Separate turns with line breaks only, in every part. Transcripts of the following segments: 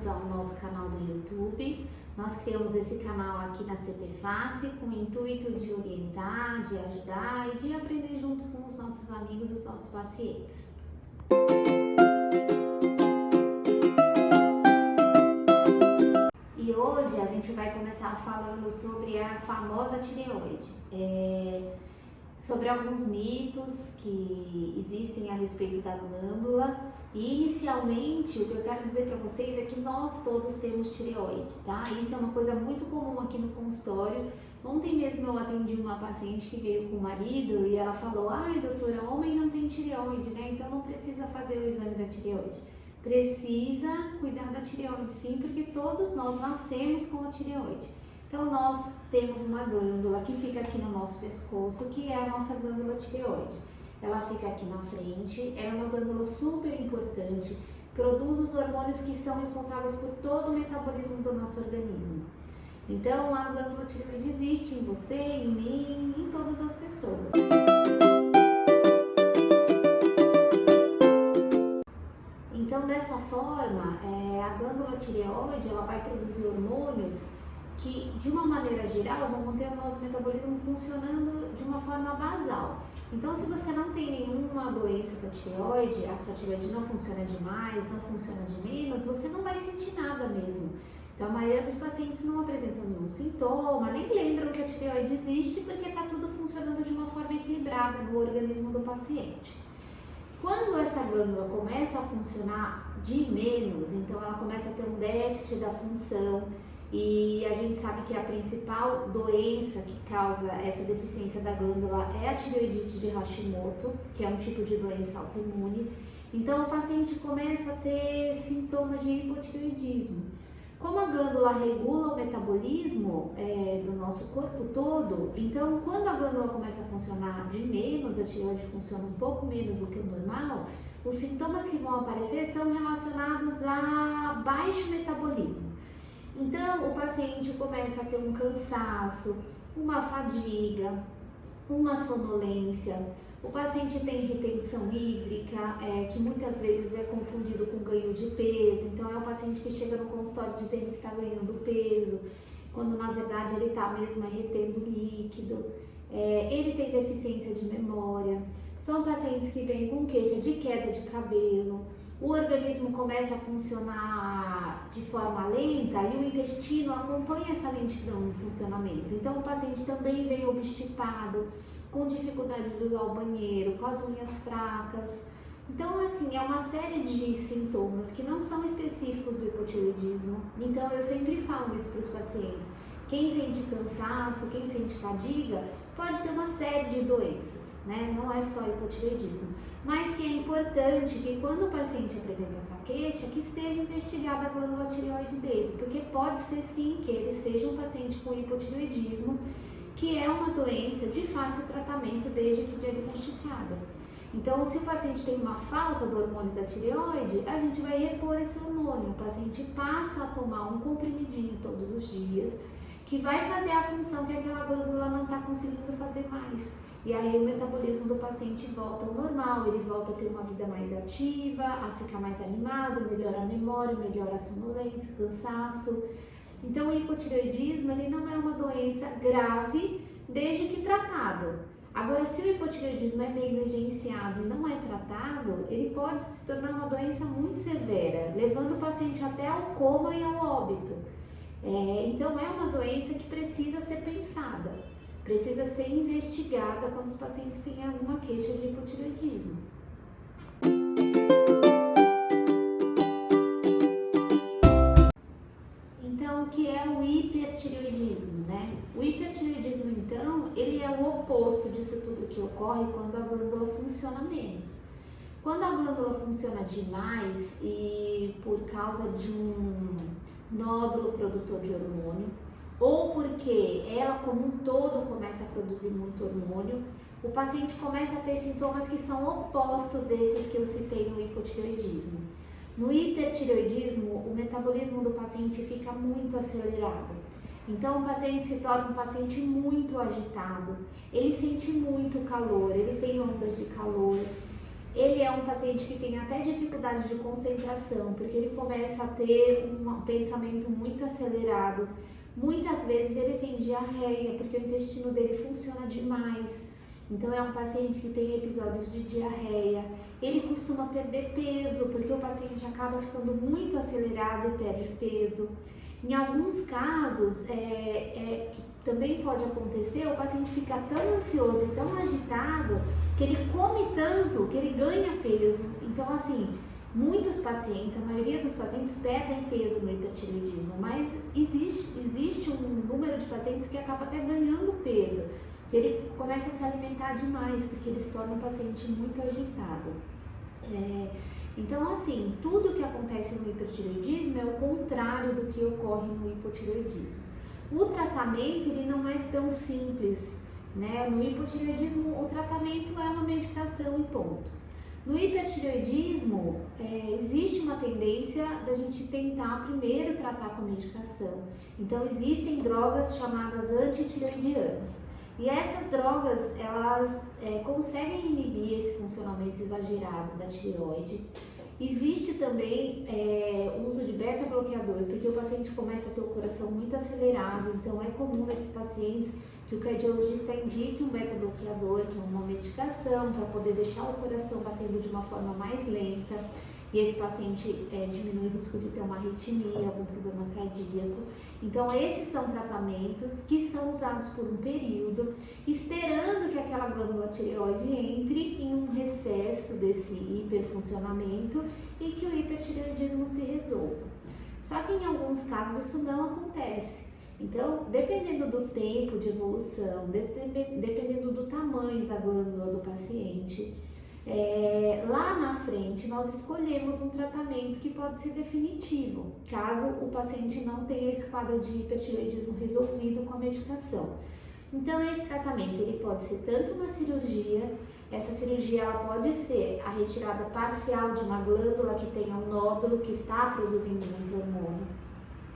bem-vindos ao nosso canal do YouTube. Nós criamos esse canal aqui na CPFACE com o intuito de orientar, de ajudar e de aprender junto com os nossos amigos e os nossos pacientes. E hoje a gente vai começar falando sobre a famosa tireoide. Sobre alguns mitos que existem a respeito da glândula. E inicialmente o que eu quero dizer para vocês é que nós todos temos tireoide, tá? Isso é uma coisa muito comum aqui no consultório. Ontem mesmo eu atendi uma paciente que veio com o marido e ela falou: ai doutora, homem não tem tireoide, né? Então não precisa fazer o exame da tireoide. Precisa cuidar da tireoide sim, porque todos nós nascemos com a tireoide. Então nós temos uma glândula que fica aqui no nosso pescoço, que é a nossa glândula tireoide. Ela fica aqui na frente, ela é uma glândula super importante, produz os hormônios que são responsáveis por todo o metabolismo do nosso organismo. Então a glândula tireoide existe em você, em mim, em todas as pessoas. Então dessa forma, a glândula tireoide ela vai produzir hormônios que, de uma maneira geral, vão manter o nosso metabolismo funcionando de uma forma basal. Então, se você não tem nenhuma doença da tireoide, a sua tireoide não funciona demais, não funciona de menos, você não vai sentir nada mesmo. Então, a maioria dos pacientes não apresentam nenhum sintoma, nem lembram que a tireoide existe, porque está tudo funcionando de uma forma equilibrada no organismo do paciente. Quando essa glândula começa a funcionar de menos, então ela começa a ter um déficit da função, e a gente sabe que a principal doença que causa essa deficiência da glândula é a tireoidite de Hashimoto, que é um tipo de doença autoimune. Então o paciente começa a ter sintomas de hipotireoidismo. Como a glândula regula o metabolismo do nosso corpo todo, então quando a glândula começa a funcionar de menos, a tireoide funciona um pouco menos do que o normal, os sintomas que vão aparecer são relacionados a baixo metabolismo. Então, o paciente começa a ter um cansaço, uma fadiga, uma sonolência. O paciente tem retenção hídrica, que muitas vezes é confundido com ganho de peso. Então, é um paciente que chega no consultório dizendo que está ganhando peso, quando na verdade ele está mesmo retendo líquido. Ele tem deficiência de memória. São pacientes que vêm com queixa de queda de cabelo. O organismo começa a funcionar de forma lenta e o intestino acompanha essa lentidão no funcionamento. Então, o paciente também vem obstipado, com dificuldade de usar o banheiro, com as unhas fracas. Então, assim, é uma série de sintomas que não são específicos do hipotireoidismo. Então, eu sempre falo isso para os pacientes. Quem sente cansaço, quem sente fadiga, pode ter uma série de doenças, né? Não é só hipotireoidismo. Mas que é importante que quando o paciente apresenta essa queixa, que seja investigada a glândula tireoide dele, porque pode ser sim que ele seja um paciente com hipotireoidismo, que é uma doença de fácil tratamento desde que diagnosticada. Então, se o paciente tem uma falta do hormônio da tireoide, a gente vai repor esse hormônio. O paciente passa a tomar um comprimidinho todos os dias, que vai fazer a função que aquela glândula não está conseguindo fazer mais. E aí o metabolismo do paciente volta ao normal, ele volta a ter uma vida mais ativa, a ficar mais animado, melhora a memória, melhora a sonolência, o cansaço. Então o hipotireoidismo ele não é uma doença grave desde que tratado. Agora, se o hipotireoidismo é negligenciado e não é tratado, ele pode se tornar uma doença muito severa, levando o paciente até ao coma e ao óbito. Então é uma doença que precisa ser pensada. Precisa ser investigada quando os pacientes têm alguma queixa de hipotireoidismo. Então, o que é o hipertireoidismo, né? O hipertireoidismo, então, ele é o oposto disso tudo que ocorre quando a glândula funciona menos. Quando a glândula funciona demais e por causa de um nódulo produtor de hormônio, ou porque ela como um todo começa a produzir muito hormônio, o paciente começa a ter sintomas que são opostos desses que eu citei no hipotireoidismo. No hipertireoidismo, o metabolismo do paciente fica muito acelerado. Então o paciente se torna um paciente muito agitado, ele sente muito calor, ele tem ondas de calor. Ele é um paciente que tem até dificuldade de concentração, porque ele começa a ter um pensamento muito acelerado. Muitas vezes ele tem diarreia, porque o intestino dele funciona demais. Então é um paciente que tem episódios de diarreia. Ele costuma perder peso, porque o paciente acaba ficando muito acelerado e perde peso. Em alguns casos, que também pode acontecer, o paciente fica tão ansioso e tão agitado que ele come tanto que ele ganha peso. Então, assim, muitos pacientes, a maioria dos pacientes perdem peso no hipertireoidismo, mas existe um número de pacientes que acaba até ganhando peso, que ele começa a se alimentar demais, porque ele se torna um paciente muito agitado. Então, assim, tudo que acontece no hipertireoidismo é o contrário do que ocorre no hipotireoidismo. O tratamento, ele não é tão simples, né? No hipotireoidismo, o tratamento é uma medicação e ponto. No hipertireoidismo, existe uma tendência da gente tentar primeiro tratar com a medicação. Então, existem drogas chamadas antitireoidianas. E essas drogas, elas conseguem inibir esse funcionamento exagerado da tireoide. Existe também o uso de beta-bloqueador, porque o paciente começa a ter o coração muito acelerado, então é comum nesses pacientes que o cardiologista indique um beta-bloqueador, que é uma medicação para poder deixar o coração batendo de uma forma mais lenta. E esse paciente diminui o risco de ter uma arritmia, algum problema cardíaco. Então, esses são tratamentos que são usados por um período, esperando que aquela glândula tireoide entre em um recesso desse hiperfuncionamento e que o hipertireoidismo se resolva. Só que em alguns casos isso não acontece. Então, dependendo do tempo de evolução, dependendo do tamanho da glândula do paciente, lá na frente nós escolhemos um tratamento que pode ser definitivo, caso o paciente não tenha esse quadro de hipertireoidismo resolvido com a medicação. Então esse tratamento ele pode ser tanto uma cirurgia, essa cirurgia ela pode ser a retirada parcial de uma glândula que tenha um nódulo que está produzindo muito hormônio,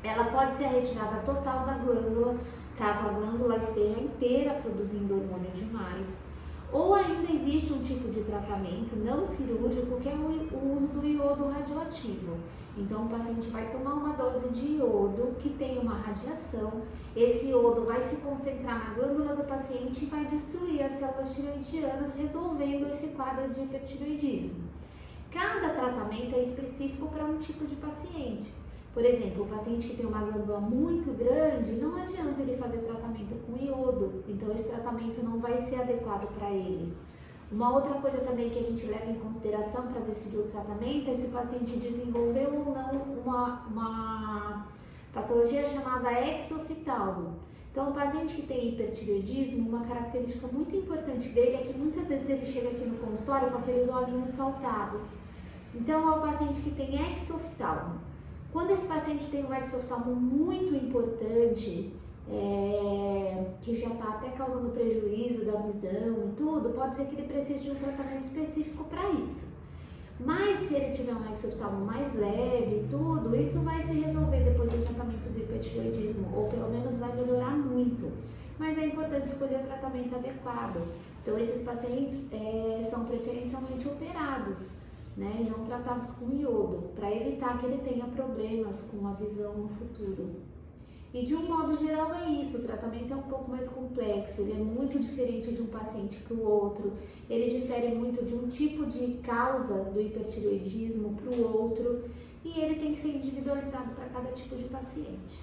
ela pode ser a retirada total da glândula, caso a glândula esteja inteira produzindo hormônio demais. Ou ainda existe um tipo de tratamento não cirúrgico que é o uso do iodo radioativo. Então o paciente vai tomar uma dose de iodo que tem uma radiação, esse iodo vai se concentrar na glândula do paciente e vai destruir as células tireoidianas, resolvendo esse quadro de hipertireoidismo. Cada tratamento é específico para um tipo de paciente. Por exemplo, o paciente que tem uma glândula muito grande, não adianta ele fazer tratamento com iodo, então esse tratamento não vai ser adequado para ele. Uma outra coisa também que a gente leva em consideração para decidir o tratamento é se o paciente desenvolveu ou não uma patologia chamada exoftalmo. Então, o paciente que tem hipertireoidismo, uma característica muito importante dele é que muitas vezes ele chega aqui no consultório com aqueles olhinhos saltados. Então, é o paciente que tem exoftalmo. Quando esse paciente tem um exoftalmo muito importante, que já está até causando prejuízo da visão e tudo, pode ser que ele precise de um tratamento específico para isso. Mas se ele tiver um exoftalmo mais leve e tudo, isso vai se resolver depois do tratamento do hipertireoidismo, ou pelo menos vai melhorar muito. Mas é importante escolher o tratamento adequado. Então esses pacientes são preferencialmente operados, né, e não tratados com iodo, para evitar que ele tenha problemas com a visão no futuro. E de um modo geral é isso, o tratamento é um pouco mais complexo, ele é muito diferente de um paciente para o outro, ele difere muito de um tipo de causa do hipertireoidismo para o outro, e ele tem que ser individualizado para cada tipo de paciente.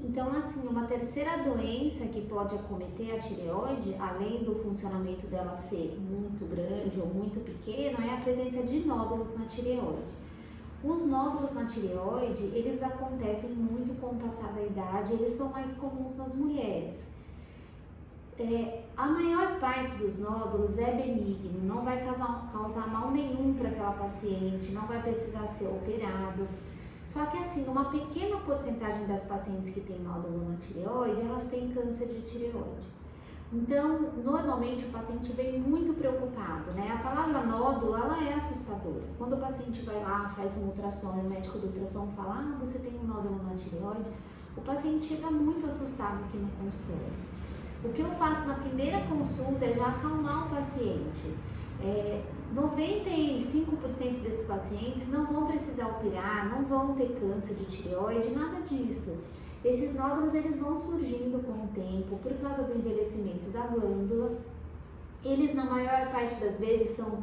Então, assim, uma terceira doença que pode acometer a tireoide, além do funcionamento dela ser muito grande ou muito pequeno, é a presença de nódulos na tireoide. Os nódulos na tireoide, eles acontecem muito com o passar da idade, eles são mais comuns nas mulheres. A maior parte dos nódulos é benigno, não vai causar mal nenhum para aquela paciente, não vai precisar ser operado. Só que assim, uma pequena porcentagem das pacientes que têm nódulo na tireoide, elas têm câncer de tireoide. Então, normalmente o paciente vem muito preocupado, né? A palavra nódulo, ela é assustadora. Quando o paciente vai lá, faz um ultrassom, o médico do ultrassom fala, você tem um nódulo na tireoide, o paciente chega muito assustado aqui no consultório. O que eu faço na primeira consulta é já acalmar o paciente. 95% desses pacientes não vão precisar operar, não vão ter câncer de tireoide, nada disso. Esses nódulos eles vão surgindo com o tempo por causa do envelhecimento da glândula. Eles na maior parte das vezes são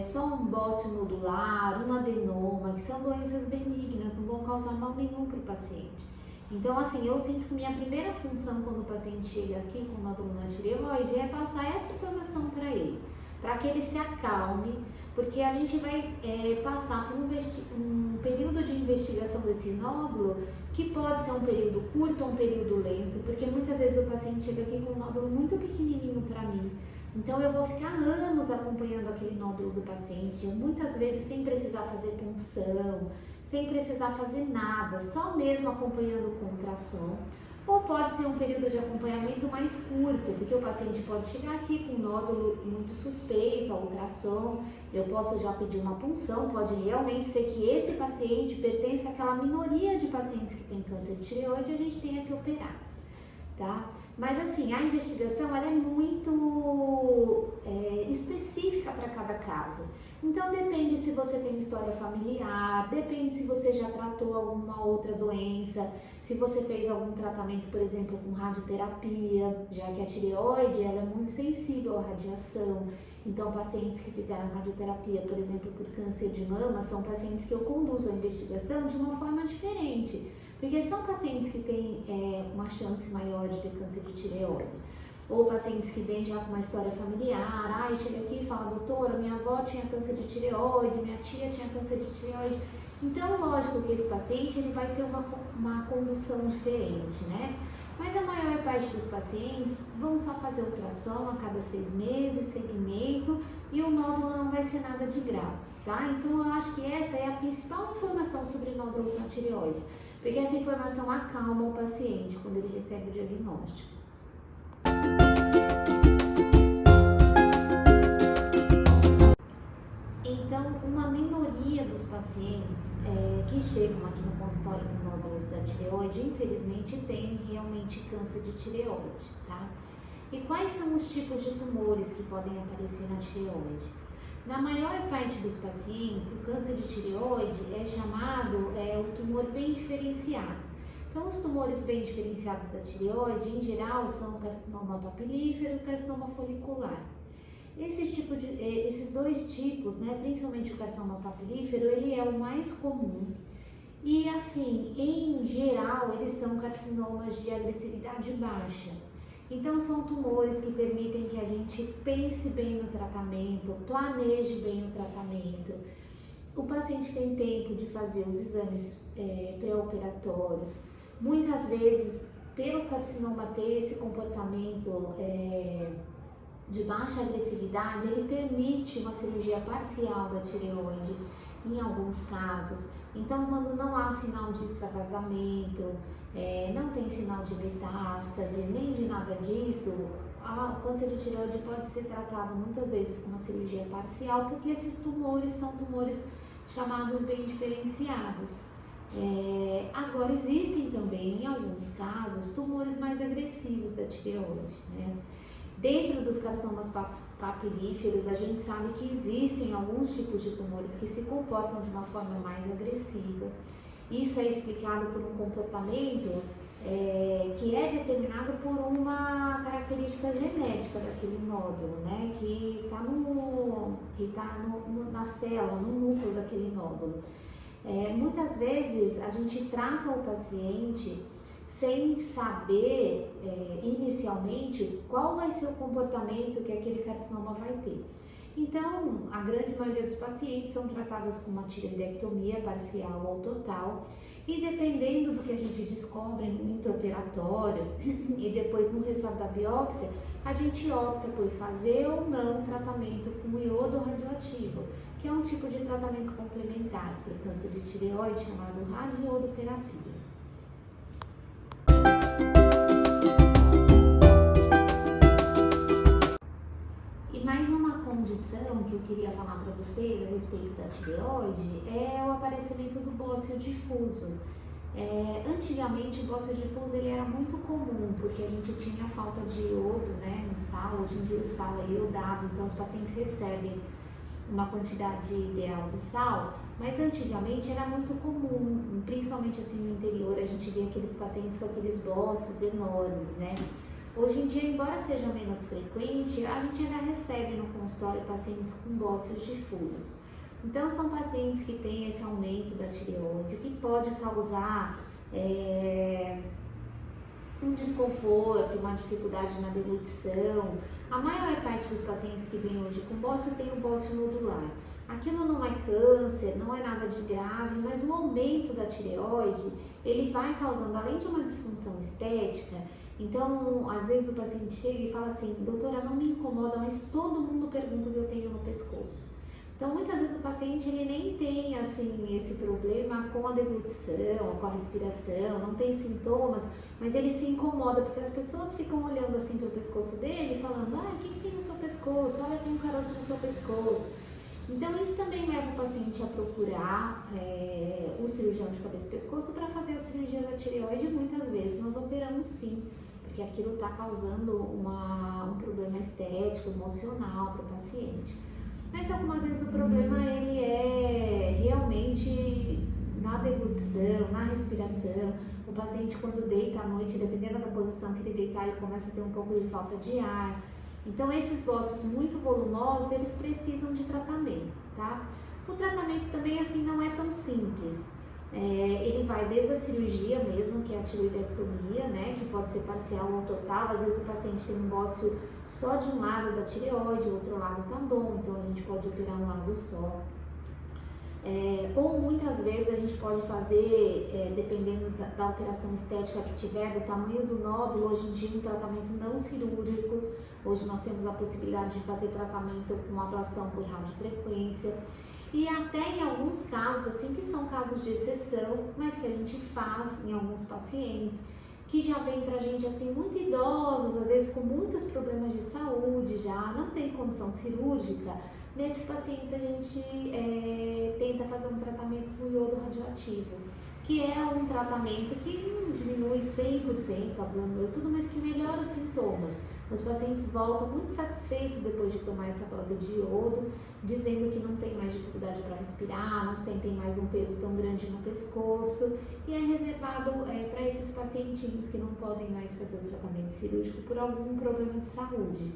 só um bócio nodular, um adenoma, que são doenças benignas, não vão causar mal nenhum para o paciente. Então, assim, eu sinto que minha primeira função quando o paciente chega aqui com nódulo na tireoide é passar essa informação para ele, para que ele se acalme, porque a gente vai passar por um período de investigação desse nódulo, que pode ser um período curto ou um período lento, porque muitas vezes o paciente chega aqui com um nódulo muito pequenininho para mim. Então eu vou ficar anos acompanhando aquele nódulo do paciente, muitas vezes sem precisar fazer punção, sem precisar fazer nada, só mesmo acompanhando com ultrassom. Ou pode ser um período de acompanhamento mais curto, porque o paciente pode chegar aqui com um nódulo muito suspeito ao ultrassom, eu posso já pedir uma punção, pode realmente ser que esse paciente pertence àquela minoria de pacientes que tem câncer de tireoide e a gente tenha que operar. Tá? Mas assim, a investigação ela é muito específica para cada caso. Então depende se você tem história familiar, depende se você já tratou alguma outra doença, se você fez algum tratamento, por exemplo, com radioterapia, já que a tireoide ela é muito sensível à radiação. Então pacientes que fizeram radioterapia, por exemplo, por câncer de mama, são pacientes que eu conduzo a investigação de uma forma diferente. Porque são pacientes que têm uma chance maior de ter câncer de tireoide. Ou pacientes que vêm já com uma história familiar, chega aqui e fala, doutora, minha avó tinha câncer de tireoide, minha tia tinha câncer de tireoide. Então, lógico que esse paciente ele vai ter uma condução diferente, né? Mas a maior parte dos pacientes vão só fazer ultrassom a cada 6 meses, segmento, e o nódulo não vai ser nada de grave, tá? Então, eu acho que essa é a principal informação sobre nódulos na tireoide. Porque essa informação acalma o paciente quando ele recebe o diagnóstico. Então, uma minoria dos pacientes que chegam aqui no consultório com nódulos da tireoide, infelizmente, tem realmente câncer de tireoide, tá? E quais são os tipos de tumores que podem aparecer na tireoide? Na maior parte dos pacientes, o câncer de tireoide é chamado o tumor bem diferenciado. Então, os tumores bem diferenciados da tireoide, em geral, são o carcinoma papilífero e o carcinoma folicular. Esses dois tipos, né, principalmente o carcinoma papilífero, ele é o mais comum. E, assim, em geral, eles são carcinomas de agressividade baixa. Então, são tumores que permitem que a gente pense bem no tratamento, planeje bem o tratamento. O paciente tem tempo de fazer os exames pré-operatórios. Muitas vezes, pelo carcinoma ter esse comportamento de baixa agressividade, ele permite uma cirurgia parcial da tireoide em alguns casos. Então, quando não há sinal de extravasamento, não tem sinal de metástase, nem de nada disso, o câncer de tireoide pode ser tratado muitas vezes com uma cirurgia parcial, porque esses tumores são tumores chamados bem diferenciados. Agora, existem também, em alguns casos, tumores mais agressivos da tireoide, né? Dentro dos carcinomas papilíferos, a gente sabe que existem alguns tipos de tumores que se comportam de uma forma mais agressiva. Isso é explicado por um comportamento que é determinado por uma característica genética daquele nódulo, né? Que está na célula, no núcleo daquele nódulo. Muitas vezes a gente trata o paciente sem saber inicialmente qual vai ser o comportamento que aquele carcinoma vai ter. Então, a grande maioria dos pacientes são tratados com uma tireoidectomia parcial ou total, e dependendo do que a gente descobre no intraoperatório e depois no resultado da biópsia, a gente opta por fazer ou não tratamento com iodo radioativo, que é um tipo de tratamento complementar para o câncer de tireoide chamado radioiodoterapia. Mais uma condição que eu queria falar para vocês a respeito da tireoide é o aparecimento do bócio difuso. Antigamente o bócio difuso ele era muito comum, porque a gente tinha falta de iodo, né, no sal. Hoje em dia o sal é iodado, então os pacientes recebem uma quantidade ideal de sal, mas antigamente era muito comum, principalmente assim no interior, a gente via aqueles pacientes com aqueles bócios enormes, né? Hoje em dia, embora seja menos frequente, a gente ainda recebe no consultório pacientes com bócios difusos. Então, são pacientes que têm esse aumento da tireoide, que pode causar um desconforto, uma dificuldade na deglutição. A maior parte dos pacientes que vêm hoje com bócio tem o bócio nodular. Aquilo não é câncer, não é nada de grave, mas o aumento da tireoide, ele vai causando, além de uma disfunção estética. Então, às vezes o paciente chega e fala assim: doutora, não me incomoda, mas todo mundo pergunta o que eu tenho no pescoço. Então, muitas vezes o paciente ele nem tem assim esse problema com a deglutição, com a respiração, não tem sintomas, mas ele se incomoda porque as pessoas ficam olhando assim para o pescoço dele, falando: o que tem no seu pescoço? Olha, tem um caroço no seu pescoço. Então, isso também leva o paciente a procurar o cirurgião de cabeça e pescoço para fazer a cirurgia da tireoide. Muitas vezes nós operamos sim, porque aquilo está causando um problema estético, emocional para o paciente. Mas algumas vezes o problema ele é realmente na deglutição, na respiração. O paciente quando deita à noite, dependendo da posição que ele deitar, ele começa a ter um pouco de falta de ar. Então esses bócios muito volumosos, eles precisam de tratamento, tá? O tratamento também assim não é tão simples. Ele vai desde a cirurgia mesmo, que é a tireoidectomia, né, que pode ser parcial ou total. Às vezes o paciente tem um bócio só de um lado da tireoide, o outro lado tá bom, então a gente pode operar um lado só. Ou muitas vezes a gente pode fazer, dependendo da alteração estética que tiver, do tamanho do nódulo, hoje em dia um tratamento não cirúrgico. Hoje nós temos a possibilidade de fazer tratamento com ablação por radiofrequência. E até em alguns casos, assim, que são casos de exceção, mas que a gente faz em alguns pacientes, que já vem pra gente, assim, muito idosos, às vezes com muitos problemas de saúde já, não tem condição cirúrgica. Nesses pacientes a gente tenta fazer um tratamento com iodo radioativo, que é um tratamento que não diminui 100% a glândula e tudo, mas que melhora os sintomas. Os pacientes voltam muito satisfeitos depois de tomar essa dose de iodo, dizendo que não tem mais dificuldade para respirar, não sentem mais um peso tão grande no pescoço, e é reservado para esses pacientinhos que não podem mais fazer o tratamento cirúrgico por algum problema de saúde.